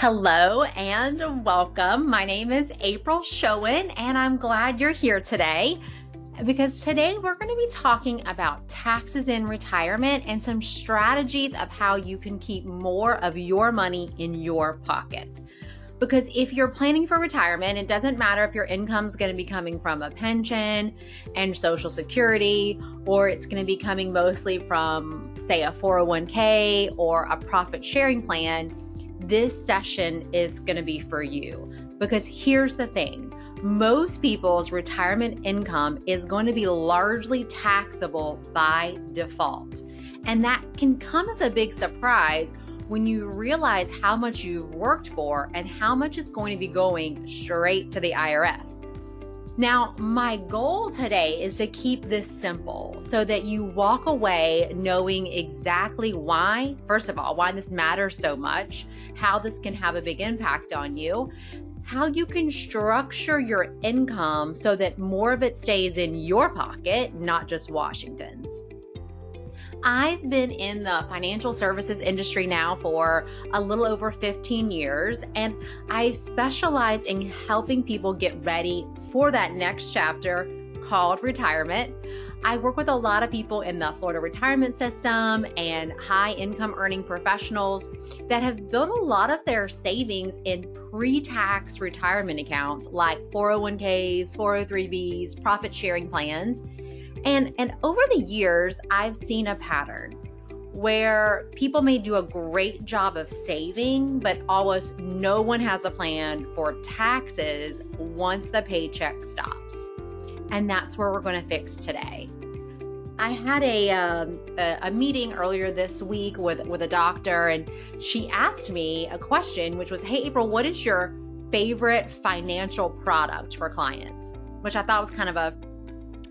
Hello and welcome. My name is April Schoen, and I'm glad you're here today because today we're going to be talking about taxes in retirement and some strategies of how you can keep more of your money in your pocket. Because if you're planning for retirement, it doesn't matter if your income is going to be coming from a pension and Social Security, or it's going to be coming mostly from, say, a 401k or a profit sharing plan. This session is going to be for you because here's the thing. Most people's retirement income is going to be largely taxable by default. And that can come as a big surprise when you realize how much you've worked for and how much is going to be going straight to the IRS. Now, my goal today is to keep this simple so that you walk away knowing exactly why, first of all, why this matters so much, how this can have a big impact on you, how you can structure your income so that more of it stays in your pocket, not just Washington's. I've been in the financial services industry now for a little over 15 years, and I specialize in helping people get ready for that next chapter called retirement. I work with a lot of people in the Florida retirement system and high income earning professionals that have built a lot of their savings in pre-tax retirement accounts like 401ks, 403bs, profit sharing plans. And over the years, I've seen a pattern where people may do a great job of saving, but almost no one has a plan for taxes once the paycheck stops. And that's where we're going to fix today. I had a meeting earlier this week with a doctor, and she asked me a question, which was, "Hey, April, what is your favorite financial product for clients?" Which I thought was kind of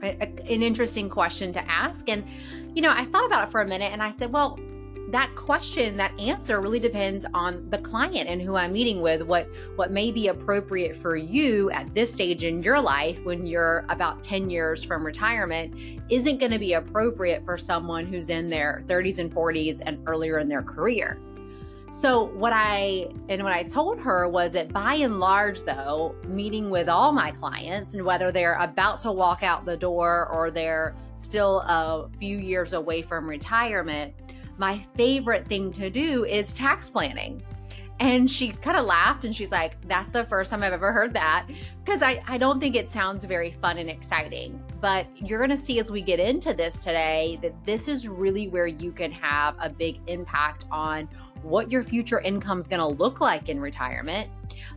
an interesting question to ask. And, I thought about it for a minute and I said, well, that question, that answer really depends on the client and who I'm meeting with. What may be appropriate for you at this stage in your life when you're about 10 years from retirement isn't going to be appropriate for someone who's in their 30s and 40s and earlier in their career. So what I told her was that by and large, though, meeting with all my clients, and whether they're about to walk out the door or they're still a few years away from retirement, my favorite thing to do is tax planning. And she kind of laughed and she's like, "That's the first time I've ever heard that," because I don't think it sounds very fun and exciting. But you're going to see as we get into this today that this is really where you can have a big impact on what your future income is going to look like in retirement,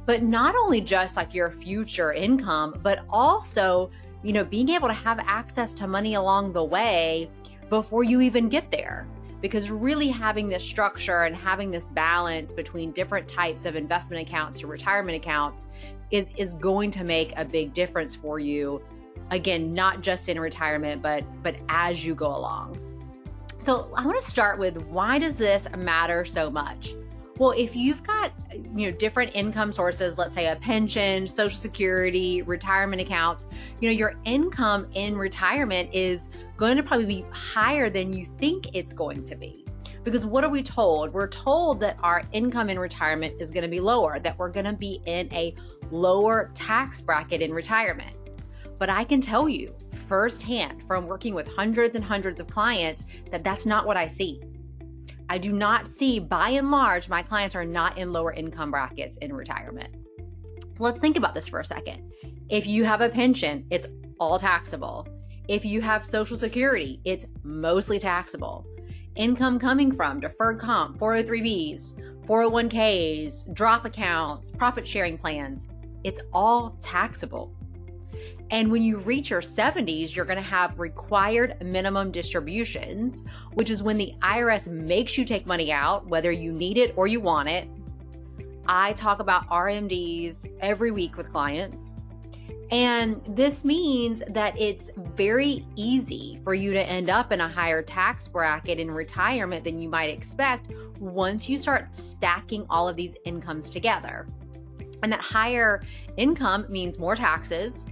but not only just like your future income, but also, being able to have access to money along the way before you even get there. Because really having this structure and having this balance between different types of investment accounts to retirement accounts is going to make a big difference for you. Again, not just in retirement, but as you go along. So I want to start with, why does this matter so much? Well, if you've got, different income sources, let's say a pension, Social Security, retirement accounts, your income in retirement is going to probably be higher than you think it's going to be. Because what are we told? We're told that our income in retirement is going to be lower, that we're going to be in a lower tax bracket in retirement. But I can tell you firsthand from working with hundreds and hundreds of clients that that's not what I see. I do not see, by and large, my clients are not in lower income brackets in retirement. So let's think about this for a second. If you have a pension, it's all taxable. If you have Social Security, it's mostly taxable. Income coming from deferred comp, 403bs, 401ks, drop accounts, profit sharing plans, it's all taxable. And when you reach your 70s, you're going to have required minimum distributions, which is when the IRS makes you take money out, whether you need it or you want it. I talk about RMDs every week with clients. And this means that it's very easy for you to end up in a higher tax bracket in retirement than you might expect once you start stacking all of these incomes together. And that higher income means more taxes.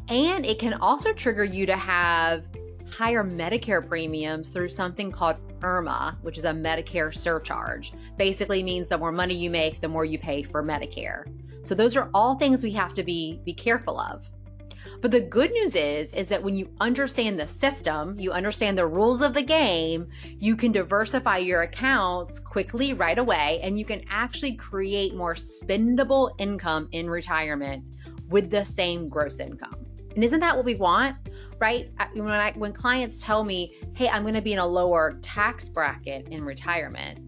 And it can also trigger you to have higher Medicare premiums through something called IRMAA, which is a Medicare surcharge. Basically means the more money you make, the more you pay for Medicare. So those are all things we have to be careful of. But the good news is that when you understand the system, you understand the rules of the game, you can diversify your accounts quickly right away, and you can actually create more spendable income in retirement with the same gross income. And isn't that what we want, right? When clients tell me, hey, I'm going to be in a lower tax bracket in retirement,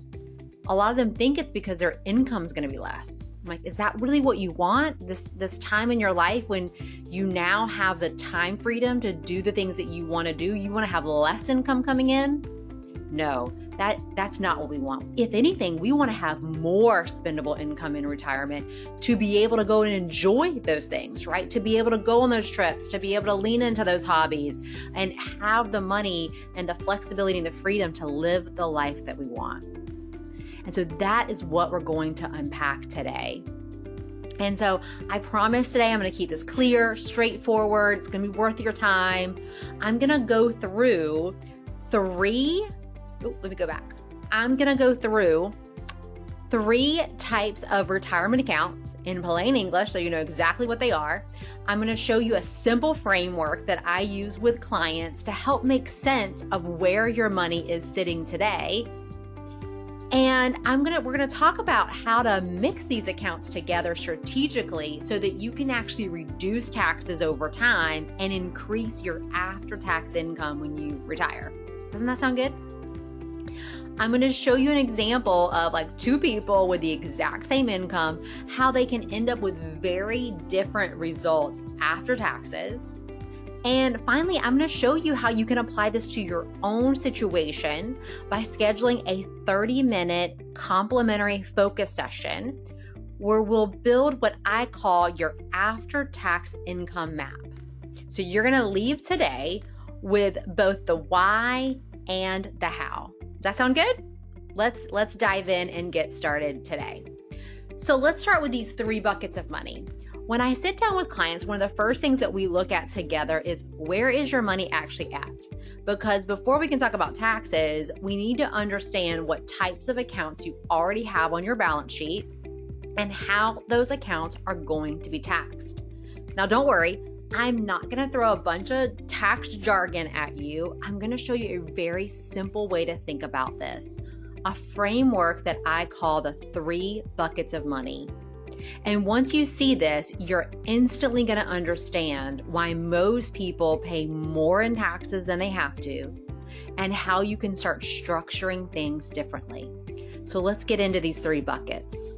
a lot of them think it's because their income is going to be less. I'm like, is that really what you want? This time in your life when you now have the time freedom to do the things that you want to do, you want to have less income coming in? No, that's not what we want. If anything, we want to have more spendable income in retirement to be able to go and enjoy those things, right? To be able to go on those trips, to be able to lean into those hobbies and have the money and the flexibility and the freedom to live the life that we want. And so that is what we're going to unpack today. And so I promise today I'm going to keep this clear, straightforward. It's going to be worth your time. I'm going to go through I'm going to go through 3 types of retirement accounts in plain English so you know exactly what they are. I'm going to show you a simple framework that I use with clients to help make sense of where your money is sitting today. And we're going to talk about how to mix these accounts together strategically so that you can actually reduce taxes over time and increase your after-tax income when you retire. Doesn't that sound good? I'm going to show you an example of like 2 people with the exact same income, how they can end up with very different results after taxes. And finally, I'm going to show you how you can apply this to your own situation by scheduling a 30-minute complimentary focus session where we'll build what I call your after-tax income map. So you're going to leave today with both the why and the how. Does that sound good? Let's dive in and get started today. So let's start with these 3 buckets of money. When I sit down with clients, one of the first things that we look at together is where is your money actually at? Because before we can talk about taxes, we need to understand what types of accounts you already have on your balance sheet and how those accounts are going to be taxed. Now, don't worry, I'm not going to throw a bunch of tax jargon at you. I'm going to show you a very simple way to think about this, a framework that I call the 3 buckets of money. And once you see this, you're instantly going to understand why most people pay more in taxes than they have to and how you can start structuring things differently. So let's get into these 3 buckets.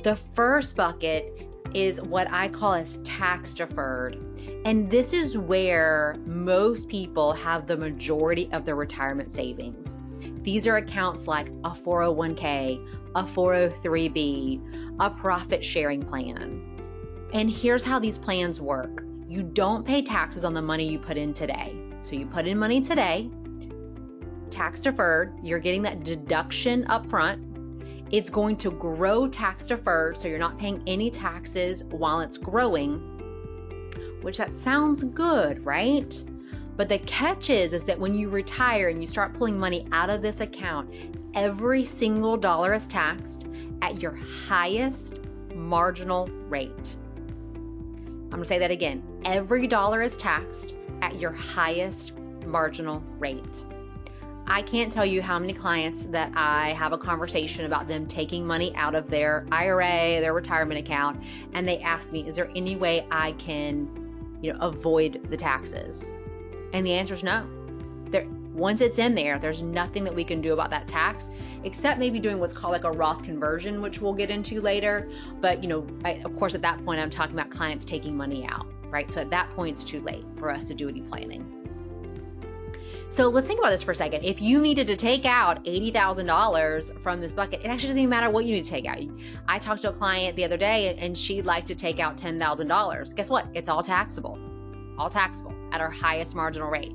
The first bucket is what I call as tax-deferred. And this is where most people have the majority of their retirement savings. These are accounts like a 401k, a 403b, a profit sharing plan. And here's how these plans work. You don't pay taxes on the money you put in today. So you put in money today, tax deferred, you're getting that deduction up front. It's going to grow tax deferred, so you're not paying any taxes while it's growing, which that sounds good, right? But the catch is that when you retire and you start pulling money out of this account, every single dollar is taxed at your highest marginal rate. I'm going to say that again. Every dollar is taxed at your highest marginal rate. I can't tell you how many clients that I have a conversation about them taking money out of their IRA, their retirement account, and they ask me, is there any way I can, avoid the taxes? And the answer is no. Once it's in there, there's nothing that we can do about that tax, except maybe doing what's called like a Roth conversion, which we'll get into later. But, of course, at that point, I'm talking about clients taking money out, right? So at that point, it's too late for us to do any planning. So let's think about this for a second. If you needed to take out $80,000 from this bucket, it actually doesn't even matter what you need to take out. I talked to a client the other day and she'd like to take out $10,000. Guess what? It's all taxable at our highest marginal rate.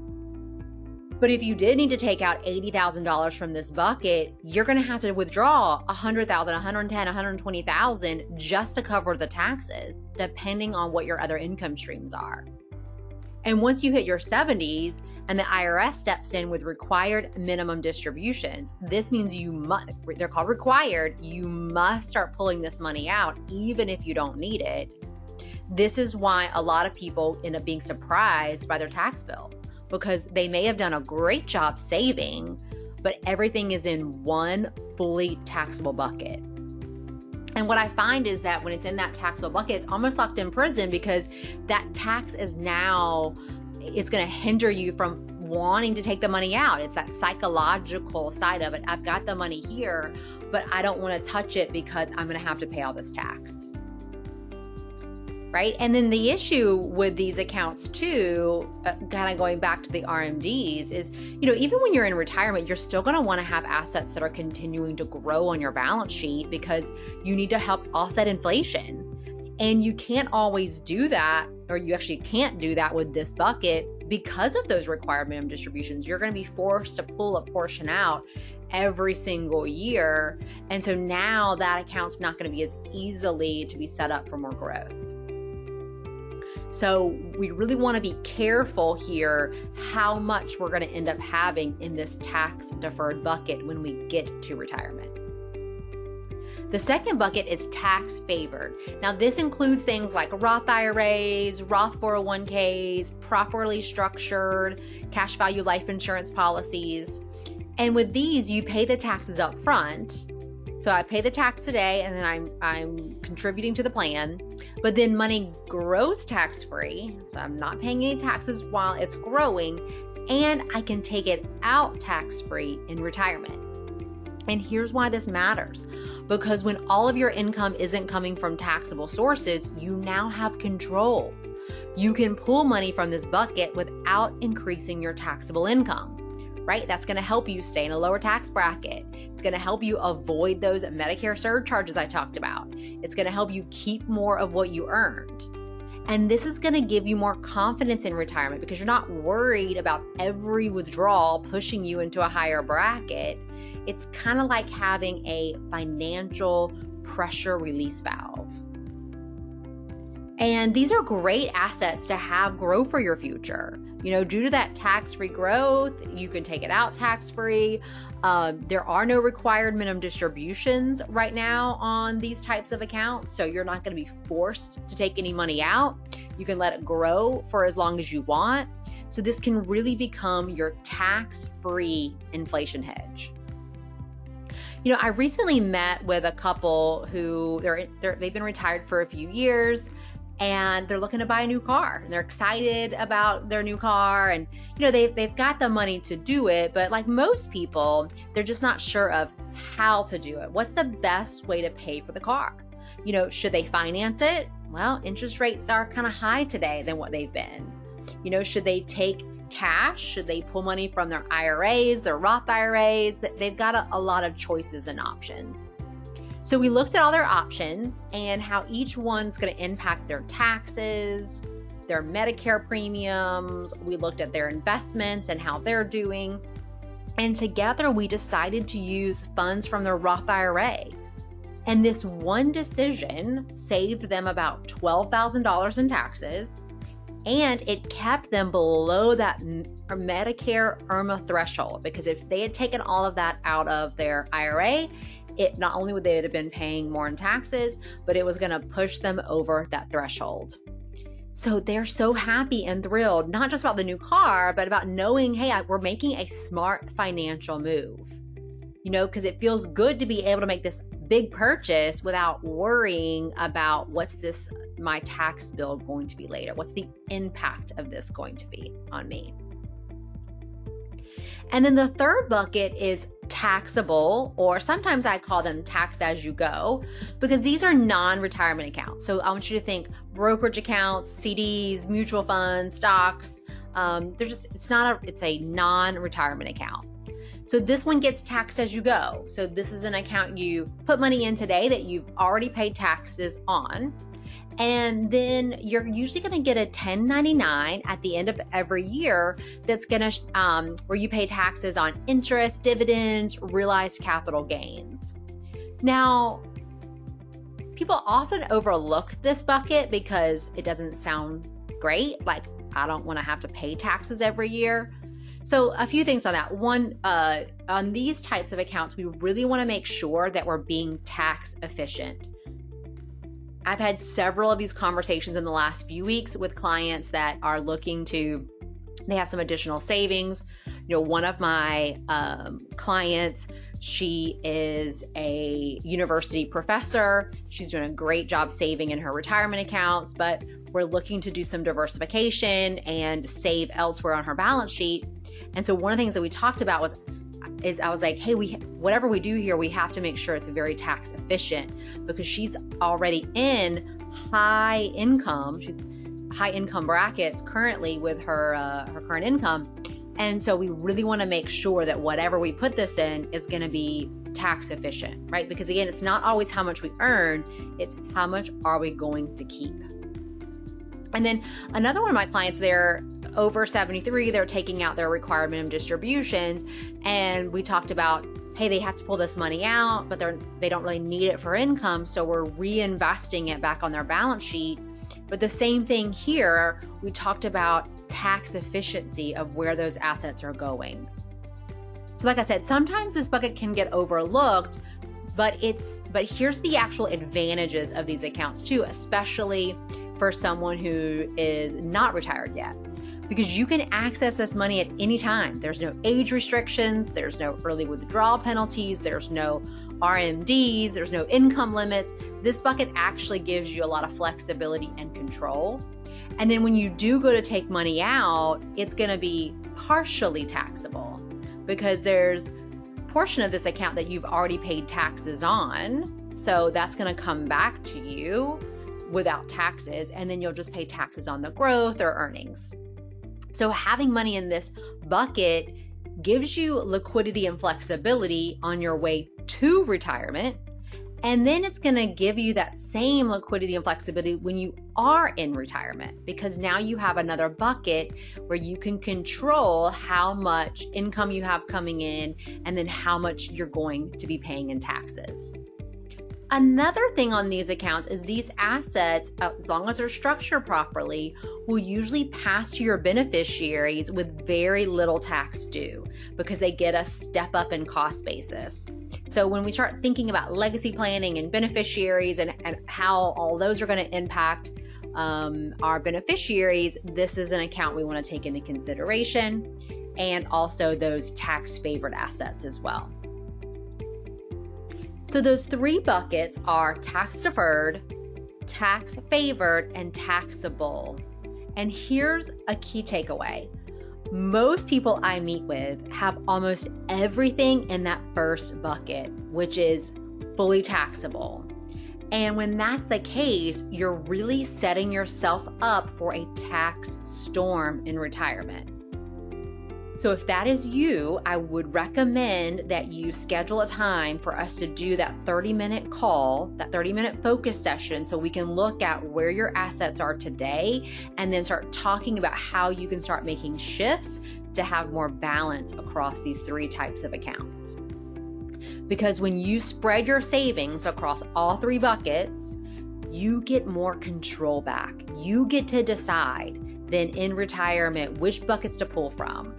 But if you did need to take out $80,000 from this bucket, you're going to have to withdraw $100,000, $110,000, $120,000 just to cover the taxes, depending on what your other income streams are. And once you hit your 70s and the IRS steps in with required minimum distributions, this means they're called required, you must start pulling this money out even if you don't need it. This is why a lot of people end up being surprised by their tax bill, because they may have done a great job saving, but everything is in one fully taxable bucket. And what I find is that when it's in that taxable bucket, it's almost locked in prison, because that tax is now, it's going to hinder you from wanting to take the money out. It's that psychological side of it. I've got the money here, but I don't want to touch it because I'm going to have to pay all this tax. Right? And then the issue with these accounts too, kind of going back to the RMDs, is, even when you're in retirement, you're still going to want to have assets that are continuing to grow on your balance sheet, because you need to help offset inflation. And you can't always do that, or you actually can't do that with this bucket because of those required minimum distributions. You're going to be forced to pull a portion out every single year. And so now that account's not going to be as easily to be set up for more growth. So we really want to be careful here how much we're going to end up having in this tax-deferred bucket when we get to retirement. The second bucket is tax-favored. Now, this includes things like Roth IRAs, Roth 401ks, properly structured cash value life insurance policies. And with these, you pay the taxes up front. So I pay the tax today, and then I'm contributing to the plan, but then money grows tax-free. So I'm not paying any taxes while it's growing, and I can take it out tax-free in retirement. And here's why this matters. Because when all of your income isn't coming from taxable sources, you now have control. You can pull money from this bucket without increasing your taxable income. Right? That's going to help you stay in a lower tax bracket. It's going to help you avoid those Medicare surcharges I talked about. It's going to help you keep more of what you earned. And this is going to give you more confidence in retirement, because you're not worried about every withdrawal pushing you into a higher bracket. It's kind of like having a financial pressure release valve. And these are great assets to have grow for your future. Due to that tax-free growth, you can take it out tax-free. There are no required minimum distributions right now on these types of accounts, so you're not going to be forced to take any money out. You can let it grow for as long as you want. So this can really become your tax-free inflation hedge. I recently met with a couple who they've been retired for a few years, and they're looking to buy a new car, and they're excited about their new car, and they've got the money to do it, but like most people, they're just not sure of how to do it. What's the best way to pay for the car? Should they finance it? Well, interest rates are kind of high today than what they've been. Should they take cash? Should they pull money from their IRAs, their Roth IRAs? They've got a lot of choices and options. So we looked at all their options and how each one's going to impact their taxes, their Medicare premiums. We looked at their investments and how they're doing. And together we decided to use funds from their Roth IRA. And this one decision saved them about $12,000 in taxes, and it kept them below that Medicare IRMAA threshold, because if they had taken all of that out of their IRA, it not only would they have been paying more in taxes, but it was going to push them over that threshold. So they're so happy and thrilled, not just about the new car, but about knowing, hey, we're making a smart financial move. Because it feels good to be able to make this big purchase without worrying about what's my tax bill going to be later? What's the impact of this going to be on me? And then the third bucket is taxable, or sometimes I call them tax as you go, because these are non-retirement accounts. So I want you to think brokerage accounts, CDs, mutual funds, stocks. It's a non-retirement account. So this one gets taxed as you go. So this is an account you put money in today that you've already paid taxes on. And then you're usually going to get a 1099 at the end of every year that's going to, where you pay taxes on interest, dividends, realized capital gains. Now, people often overlook this bucket because it doesn't sound great. Like, I don't want to have to pay taxes every year. So a few things on that. One, on these types of accounts, we really want to make sure that we're being tax efficient. I've had several of these conversations in the last few weeks with clients that are they have some additional savings. One of my clients, she is a university professor. She's doing a great job saving in her retirement accounts, but we're looking to do some diversification and save elsewhere on her balance sheet. And so one of the things that we talked about is I was like, hey, whatever we do here, we have to make sure it's very tax efficient, because she's already in high income brackets currently with her current income. And so we really want to make sure that whatever we put this in is going to be tax efficient, right? Because again, it's not always how much we earn, it's how much are we going to keep. And then another one of my clients, they're over 73, they're taking out their required minimum distributions. And we talked about, hey, they have to pull this money out, but they don't really need it for income. So we're reinvesting it back on their balance sheet. But the same thing here, we talked about tax efficiency of where those assets are going. So like I said, sometimes this bucket can get overlooked, but here's the actual advantages of these accounts too, especially for someone who is not retired yet, because you can access this money at any time. There's no age restrictions, there's no early withdrawal penalties, there's no RMDs, there's no income limits. This bucket actually gives you a lot of flexibility and control. And then when you do go to take money out, it's going to be partially taxable, because there's a portion of this account that you've already paid taxes on. So that's going to come back to you without taxes, and then you'll just pay taxes on the growth or earnings. So having money in this bucket gives you liquidity and flexibility on your way to retirement. And then it's going to give you that same liquidity and flexibility when you are in retirement, because now you have another bucket where you can control how much income you have coming in and then how much you're going to be paying in taxes. Another thing on these accounts is these assets, as long as they're structured properly, will usually pass to your beneficiaries with very little tax due, because they get a step up in cost basis. So when we start thinking about legacy planning and beneficiaries and how all those are going to impact our beneficiaries, this is an account we want to take into consideration, and also those tax-favored assets as well. So those three buckets are tax-deferred, tax-favored, and taxable. And here's a key takeaway. Most people I meet with have almost everything in that first bucket, which is fully taxable. And when that's the case, you're really setting yourself up for a tax storm in retirement. So if that is you, I would recommend that you schedule a time for us to do that 30-minute call, that 30-minute focus session, so we can look at where your assets are today and then start talking about how you can start making shifts to have more balance across these three types of accounts. Because when you spread your savings across all three buckets, you get more control back. You get to decide then in retirement which buckets to pull from.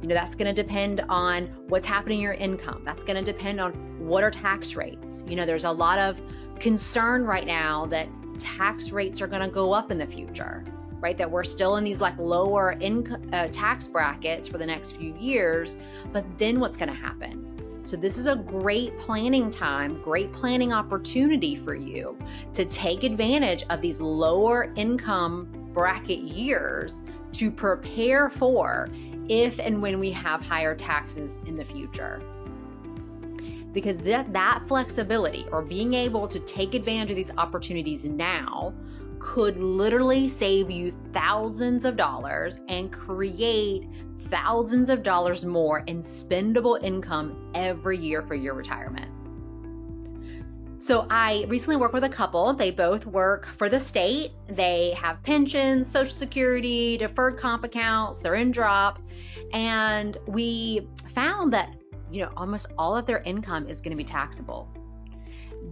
That's going to depend on what's happening in your income. That's going to depend on what are tax rates. There's a lot of concern right now that tax rates are going to go up in the future, right? That we're still in these lower income tax brackets for the next few years, but then what's going to happen? So this is a great planning time, great planning opportunity for you to take advantage of these lower income bracket years to prepare for if and when we have higher taxes in the future. Because that flexibility, or being able to take advantage of these opportunities now, could literally save you thousands of dollars and create thousands of dollars more in spendable income every year for your retirement. So I recently worked with a couple. They both work for the state. They have pensions, Social Security, deferred comp accounts. They're in drop. And we found that, almost all of their income is going to be taxable.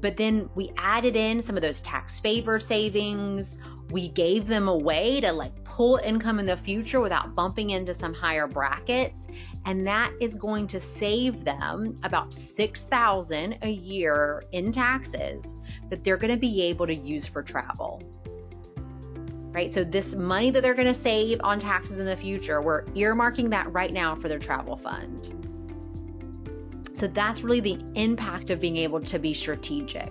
But then we added in some of those tax-favored savings. We gave them a way to pull income in the future without bumping into some higher brackets. And that is going to save them about $6,000 a year in taxes that they're going to be able to use for travel. Right? So this money that they're going to save on taxes in the future, we're earmarking that right now for their travel fund. So that's really the impact of being able to be strategic.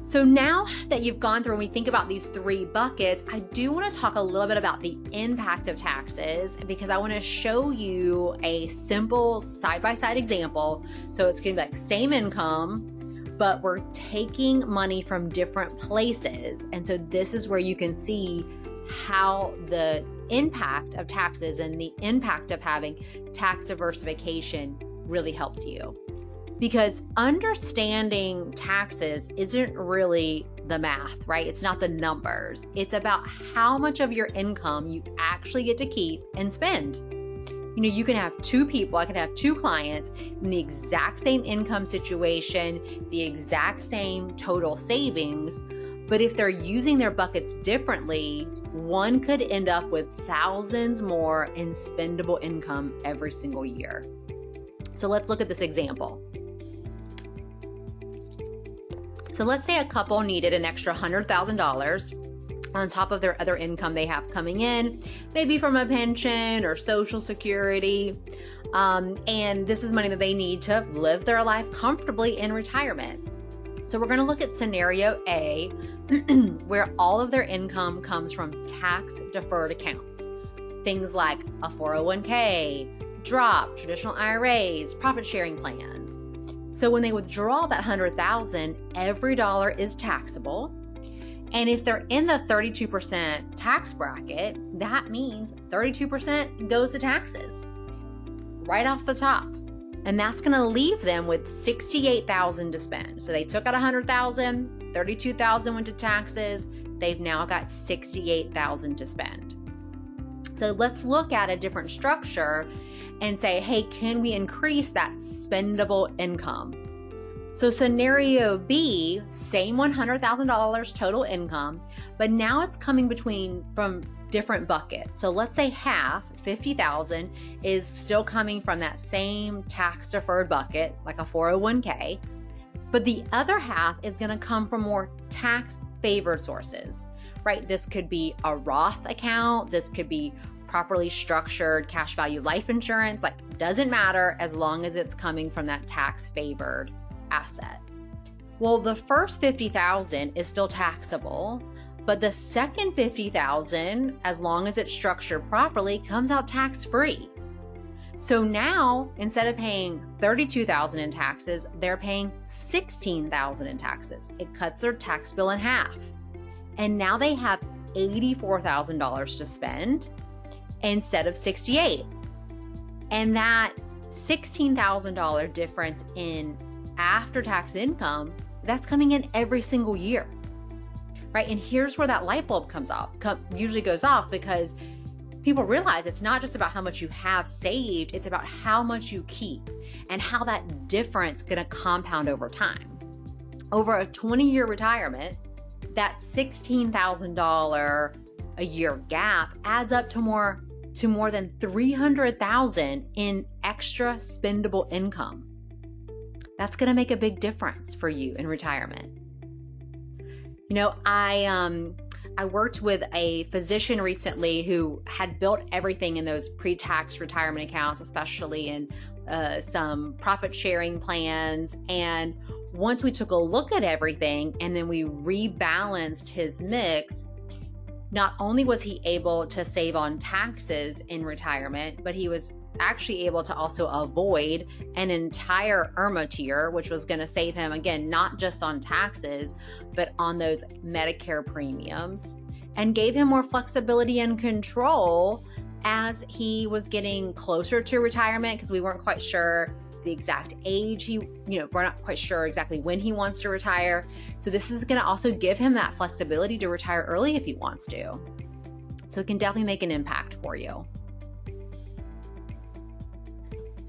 So now that you've gone through and we think about these three buckets, I do want to talk a little bit about the impact of taxes because I want to show you a simple side-by-side example. So it's going to be like same income, but we're taking money from different places. And so this is where you can see how the impact of taxes and the impact of having tax diversification really helps you. Because understanding taxes isn't really the math, right? It's not the numbers. It's about how much of your income you actually get to keep and spend. You know, you can have two people, I can have two clients in the exact same income situation, the exact same total savings, but if they're using their buckets differently, one could end up with thousands more in spendable income every single year. So let's look at this example. So let's say a couple needed an extra $100,000 on top of their other income they have coming in, maybe from a pension or Social Security. And this is money that they need to live their life comfortably in retirement. So we're going to look at scenario A, where all of their income comes from tax-deferred accounts. Things like a 401k, DROP, traditional IRAs, profit-sharing plans. So when they withdraw that $100,000, every dollar is taxable. And if they're in the 32% tax bracket, that means 32% goes to taxes right off the top. And that's going to leave them with $68,000 to spend. So they took out $100,000, $32,000 went to taxes. They've now got $68,000 to spend. So let's look at a different structure and say, hey, can we increase that spendable income? So scenario B, same $100,000 total income, but now it's coming from different buckets. So let's say half, $50,000, is still coming from that same tax deferred bucket, like a 401k, but the other half is going to come from more tax favored sources, right? This could be a Roth account. This could be properly structured cash value life insurance. Like, doesn't matter as long as it's coming from that tax favored asset. Well, the first $50,000 is still taxable, but the second $50,000, as long as it's structured properly, comes out tax free. So now, instead of paying $32,000 in taxes, they're paying $16,000 in taxes. It cuts their tax bill in half. And now they have $84,000 to spend instead of $68,000. And that $16,000 difference in after-tax income, that's coming in every single year, right? And here's where that light bulb usually goes off, because people realize it's not just about how much you have saved, it's about how much you keep and how that difference is going to compound over time. Over a 20-year retirement, that $16,000 a year gap adds up to more than $300,000 in extra spendable income. That's going to make a big difference for you in retirement. You know, I worked with a physician recently who had built everything in those pre-tax retirement accounts, especially in some profit sharing plans. And once we took a look at everything and then we rebalanced his mix, not only was he able to save on taxes in retirement, but he was actually able to also avoid an entire IRMAA tier, which was going to save him, again, not just on taxes, but on those Medicare premiums, and gave him more flexibility and control as he was getting closer to retirement, because we weren't quite sure the exact age we're not quite sure exactly when he wants to retire. So this is going to also give him that flexibility to retire early if he wants to. So it can definitely make an impact for you.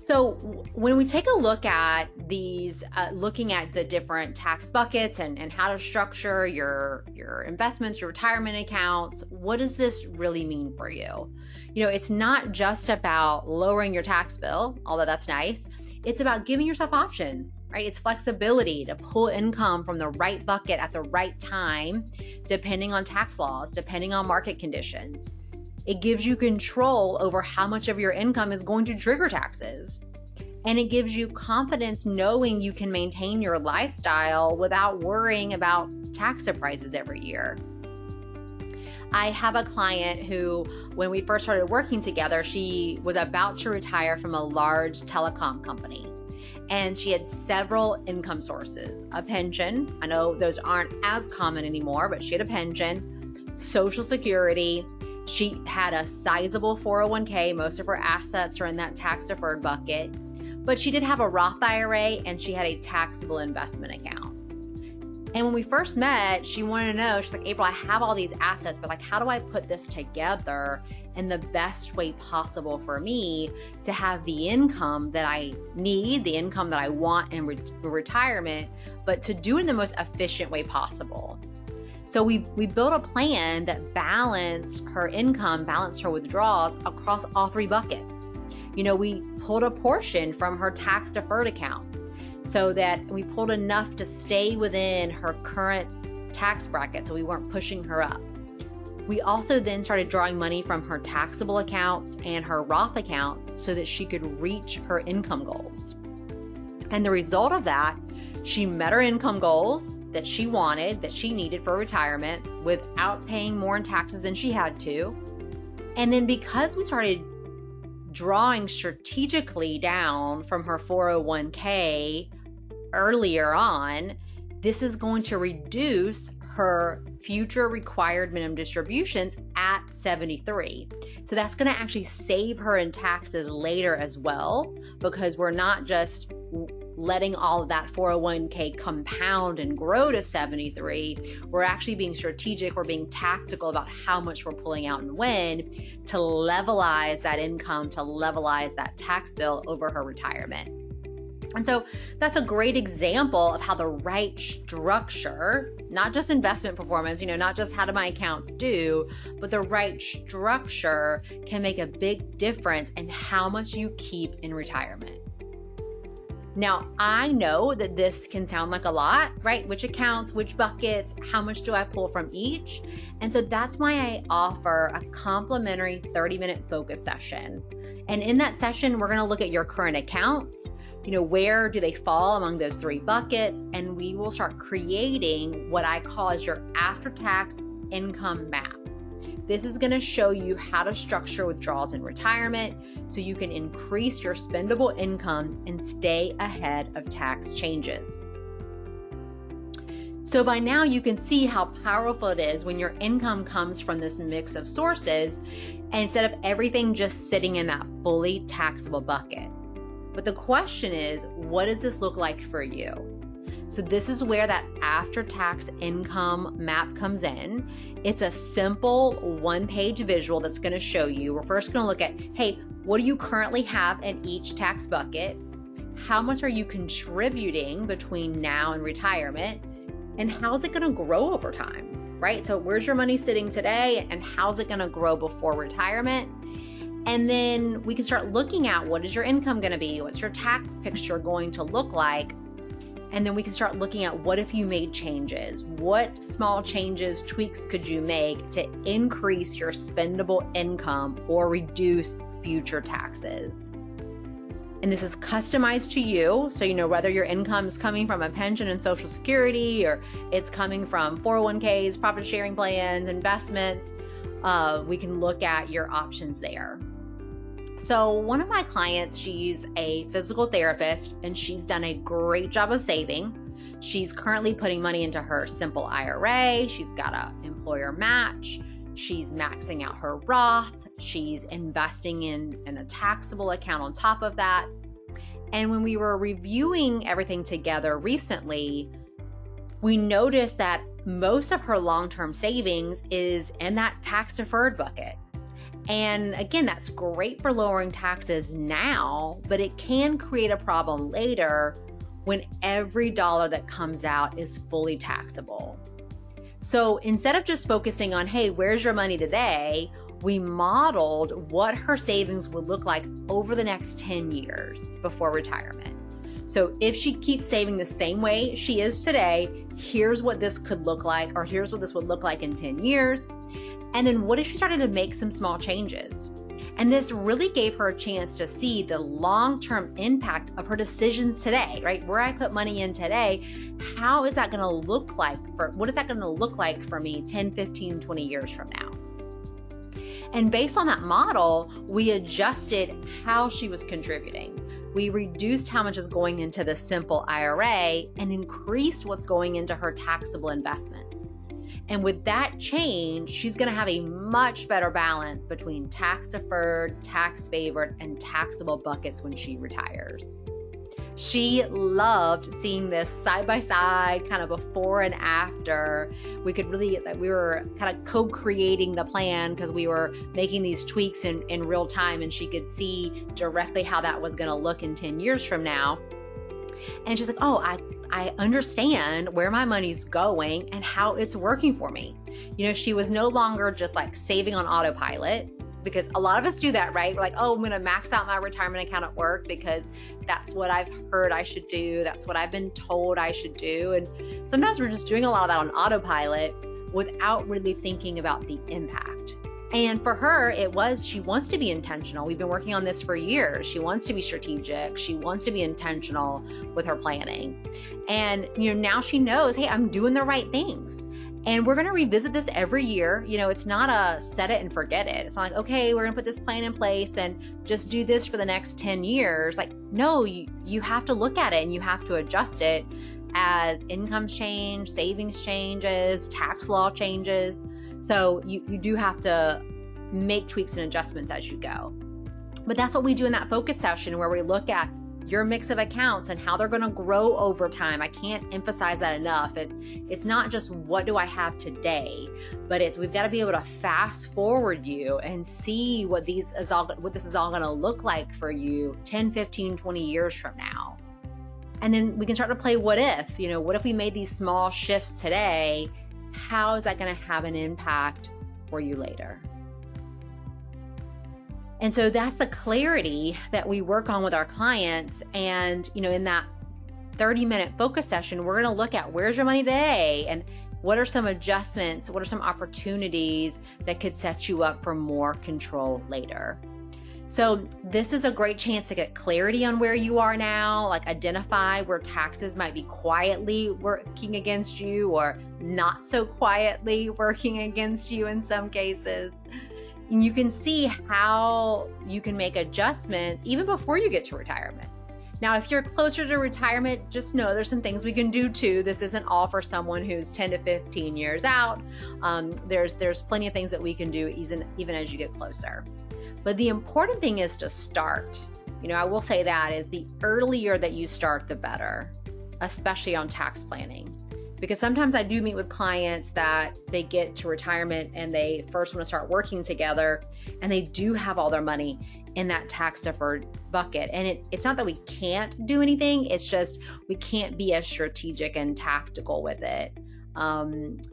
So when we take a look at these, looking at the different tax buckets and how to structure your investments, your retirement accounts, what does this really mean for you? It's not just about lowering your tax bill, although that's nice. It's about giving yourself options, right? It's flexibility to pull income from the right bucket at the right time, depending on tax laws, depending on market conditions. It gives you control over how much of your income is going to trigger taxes. And it gives you confidence knowing you can maintain your lifestyle without worrying about tax surprises every year. I have a client who, when we first started working together, she was about to retire from a large telecom company. And she had several income sources. A pension, I know those aren't as common anymore, but she had a pension, Social Security. She had a sizable 401k. Most of her assets are in that tax-deferred bucket. But she did have a Roth IRA and she had a taxable investment account. And when we first met, she wanted to know, she's like, April, I have all these assets, but how do I put this together in the best way possible for me to have the income that I need, the income that I want in retirement, but to do it in the most efficient way possible? So we built a plan that balanced her income, balanced her withdrawals across all three buckets. We pulled a portion from her tax-deferred accounts so that we pulled enough to stay within her current tax bracket so we weren't pushing her up. We also then started drawing money from her taxable accounts and her Roth accounts so that she could reach her income goals. And the result of that, she met her income goals that she wanted, that she needed for retirement without paying more in taxes than she had to. And then because we started drawing strategically down from her 401k earlier on, this is going to reduce her future required minimum distributions at 73. So that's going to actually save her in taxes later as well, because we're not just letting all of that 401k compound and grow to 73. We're actually being strategic. We're being tactical about how much we're pulling out and when to levelize that income, to levelize that tax bill over her retirement. And so that's a great example of how the right structure, not just investment performance, not just how do my accounts do, but the right structure can make a big difference in how much you keep in retirement. Now, I know that this can sound like a lot, right? Which accounts, which buckets, how much do I pull from each? And so that's why I offer a complimentary 30-minute focus session. And in that session, we're going to look at your current accounts, where do they fall among those three buckets? And we will start creating what I call as your after-tax income map. This is going to show you how to structure withdrawals in retirement so you can increase your spendable income and stay ahead of tax changes. So by now you can see how powerful it is when your income comes from this mix of sources instead of everything just sitting in that fully taxable bucket. But the question is, what does this look like for you? So this is where that after-tax income map comes in. It's a simple one-page visual that's going to show you. We're first going to look at, hey, what do you currently have in each tax bucket? How much are you contributing between now and retirement? And how's it going to grow over time, right? So where's your money sitting today and how's it going to grow before retirement? And then we can start looking at what is your income going to be? What's your tax picture going to look like? And then we can start looking at what if you made changes? What small changes, tweaks could you make to increase your spendable income or reduce future taxes? And this is customized to you. So, whether your income is coming from a pension and Social Security or it's coming from 401ks, profit sharing plans, investments, we can look at your options there. So one of my clients, she's a physical therapist and she's done a great job of saving. She's currently putting money into her simple IRA. She's got an employer match. She's maxing out her Roth. She's investing in a taxable account on top of that. And when we were reviewing everything together recently, we noticed that most of her long-term savings is in that tax-deferred bucket. And again, that's great for lowering taxes now, but it can create a problem later when every dollar that comes out is fully taxable. So instead of just focusing on, hey, where's your money today? We modeled what her savings would look like over the next 10 years before retirement. So if she keeps saving the same way she is today, here's what this could look like, or here's what this would look like in 10 years. And then what if she started to make some small changes? And this really gave her a chance to see the long-term impact of her decisions today, right? Where I put money in today, how is that going to look like what is that going to look like for me 10, 15, 20 years from now? And based on that model, we adjusted how she was contributing. We reduced how much is going into the simple IRA and increased what's going into her taxable investments. And with that change, she's going to have a much better balance between tax-deferred, tax-favored, and taxable buckets when she retires. She loved seeing this side by side, kind of before and after. We were kind of co-creating the plan because we were making these tweaks in real time, and she could see directly how that was going to look in 10 years from now. And she's like, oh, I understand where my money's going and how it's working for me. She was no longer just like saving on autopilot, because a lot of us do that, right? We're like, oh, I'm going to max out my retirement account at work because that's what I've heard I should do. That's what I've been told I should do. And sometimes we're just doing a lot of that on autopilot without really thinking about the impact. And for her, she wants to be intentional. We've been working on this for years. She wants to be strategic. She wants to be intentional with her planning. And, now she knows, hey, I'm doing the right things. And we're going to revisit this every year. It's not a set it and forget it. It's not like, okay, we're going to put this plan in place and just do this for the next 10 years. Like, no, you have to look at it and you have to adjust it as income change, savings changes, tax law changes. So you do have to make tweaks and adjustments as you go. But that's what we do in that focus session, where we look at your mix of accounts and how they're going to grow over time. I can't emphasize that enough. It's not just what do I have today, but we've got to be able to fast forward you and see what this is all going to look like for you 10, 15, 20 years from now. And then we can start to play what if. What if we made these small shifts today? How is that going to have an impact for you later? And so that's the clarity that we work on with our clients. And, in that 30-minute focus session, we're going to look at where's your money today and what are some adjustments, what are some opportunities that could set you up for more control later. So this is a great chance to get clarity on where you are now, like identify where taxes might be quietly working against you or not so quietly working against you in some cases. And you can see how you can make adjustments even before you get to retirement. Now, if you're closer to retirement, just know there's some things we can do too. This isn't all for someone who's 10 to 15 years out. There's plenty of things that we can do even as you get closer. But the important thing is to start. I will say that is the earlier that you start, the better, especially on tax planning. Because sometimes I do meet with clients that they get to retirement and they first want to start working together and they do have all their money in that tax-deferred bucket. And it's not that we can't do anything, it's just we can't be as strategic and tactical with it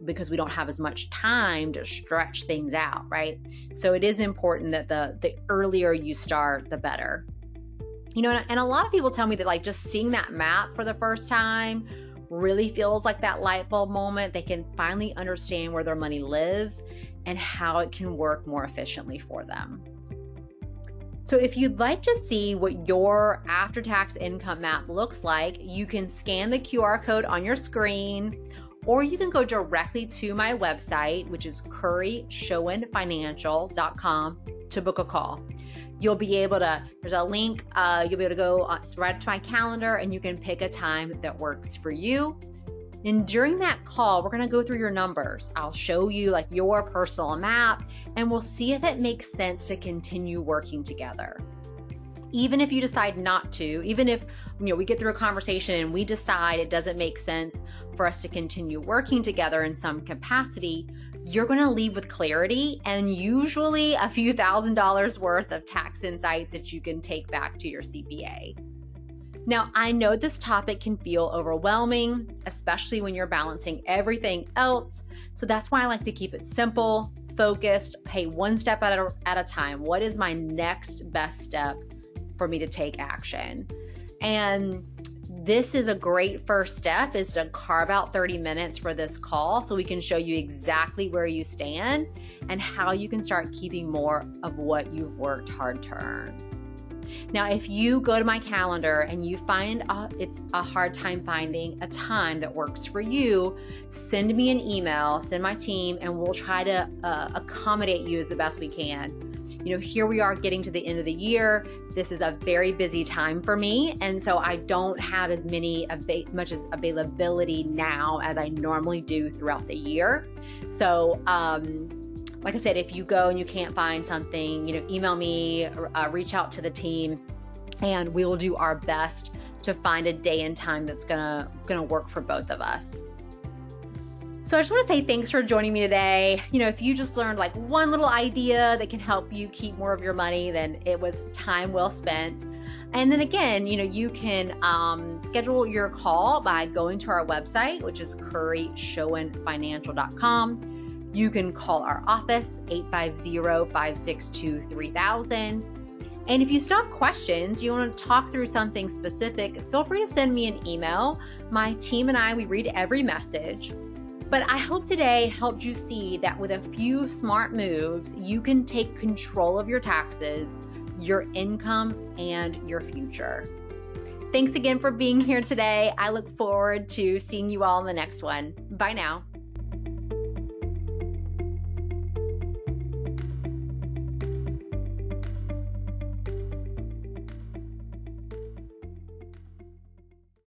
because we don't have as much time to stretch things out, right? So it is important that the earlier you start, the better. And a lot of people tell me that like just seeing that map for the first time really feels like that light bulb moment. They can finally understand where their money lives and how it can work more efficiently for them. So if you'd like to see what your after-tax income map looks like, you can scan the QR code on your screen, or you can go directly to my website, which is curryshowenfinancial.com, to book a call. You'll be able to, there's a link, you'll be able to go right to my calendar and you can pick a time that works for you. And during that call, we're going to go through your numbers. I'll show you like your personal map and we'll see if it makes sense to continue working together. Even if you decide not to, even if we get through a conversation and we decide it doesn't make sense for us to continue working together in some capacity, you're going to leave with clarity and usually a few $1,000s worth of tax insights that you can take back to your CPA. Now, I know this topic can feel overwhelming, especially when you're balancing everything else. So that's why I like to keep it simple, focused, hey, one step at a time. What is my next best step for me to take action? And this is a great first step, is to carve out 30 minutes for this call so we can show you exactly where you stand and how you can start keeping more of what you've worked hard to earn. Now, if you go to my calendar and you find it's a hard time finding a time that works for you, send me an email, send my team, and we'll try to accommodate you as the best we can. You know, here we are getting to the end of the year. This is a very busy time for me. And so I don't have as much as availability now as I normally do throughout the year. So, like I said, if you go and you can't find something, email me, reach out to the team, and we will do our best to find a day and time that's gonna work for both of us. So I just want to say thanks for joining me today. If you just learned like one little idea that can help you keep more of your money, then it was time well spent. And then again, you can schedule your call by going to our website, which is curryshowenfinancial.com. You can call our office, 850-562-3000. And if you still have questions, you want to talk through something specific, feel free to send me an email. My team and I, we read every message. But I hope today helped you see that with a few smart moves, you can take control of your taxes, your income, and your future. Thanks again for being here today. I look forward to seeing you all in the next one. Bye now.